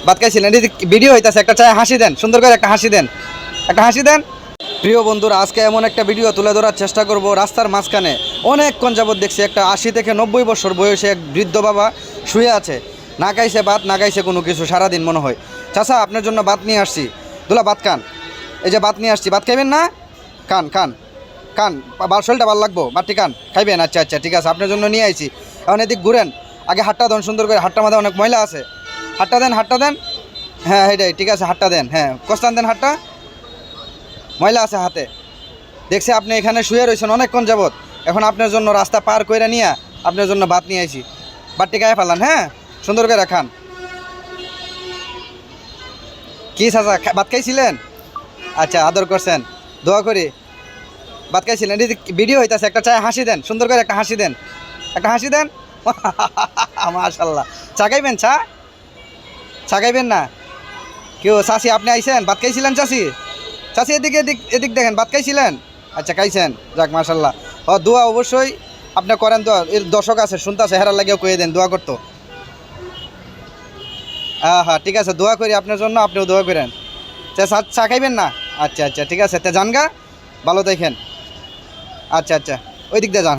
ভাত খাইছিলেন, ভিডিও হইতাছে, একটা চায় হাসি দেন, সুন্দর করে একটা হাসি দেন, একটা হাসি দেন। প্রিয় বন্ধুরা, আজকে এমন একটা ভিডিও তুলে ধরার চেষ্টা করব। রাস্তার মাঝখানে অনেকক্ষণ যাবত দেখছি একটা 80 থেকে 90 বছর বয়সে এক বৃদ্ধ বাবা শুয়ে আছে, না খাইছে ভাত, না খাইছে কোনো কিছু সারাদিন মনে হয়। চাচা, আপনার জন্য ভাত নিয়ে আসছি। দুলা ভাত খান, এই যে ভাত নিয়ে আসছি, ভাত খাইবেন না? খান খান খান, শরীরটা ভালো লাগবো, ভাতটি খান, খাইবেন? আচ্ছা আচ্ছা, ঠিক আছে, আপনার জন্য নিয়ে আইছি। এখন এদিক ঘুরেন, আগে হাতটা দেন সুন্দর করে, হাতটা মাথায় অনেক ময়লা আছে, হাতটা দেন, হাতটা দেন। হ্যাঁ এটাই ঠিক আছে, হাতটা দেন, হ্যাঁ কস্তান দেন, হাতটা ময়লা আছে হাতে। দেখছি আপনি এখানে শুয়ে রয়েছেন অনেকক্ষণ যাবত, এখন আপনার জন্য রাস্তা পার করে নিয়ে আপনার জন্য ভাত নিয়ে আইছি। ভাতটি গায়ে ফেলান, হ্যাঁ সুন্দর করে খান। কি চাচা, ভাত খাইছিলেন? আচ্ছা, আদর করছেন, দোয়া করি। ভাত খাইছিলেন, ভিডিও হইতাছে, একটা চায় হাসি দেন, সুন্দর করে একটা হাসি দেন, একটা হাসি দেন। মাশাল্লাহ। চা খাইবেন? চা চা খাইবেন না? কেউ চাষি আপনি আইছেন, ভাত খাইছিলেন চাষি? চাষি এদিকে, এদিক এদিক দেখেন, ভাত খাইছিলেন? আচ্ছা খাইছেন, যাক মাশাল্লাহ। ও দোয়া অবশ্যই আপনি করেন, দোয়া এর দর্শক আছে শুনতেছে, হেরার লাগিয়েও কয়ে দেন দোয়া করতো। হ্যাঁ ঠিক আছে, দোয়া করি আপনার জন্য, আপনিও দোয়া করেন। চা খাইবেন না? আচ্ছা আচ্ছা ঠিক আছে, তে যান গা, ভালো দেখেন। আচ্ছা আচ্ছা, ওই দিক দিয়ে যান।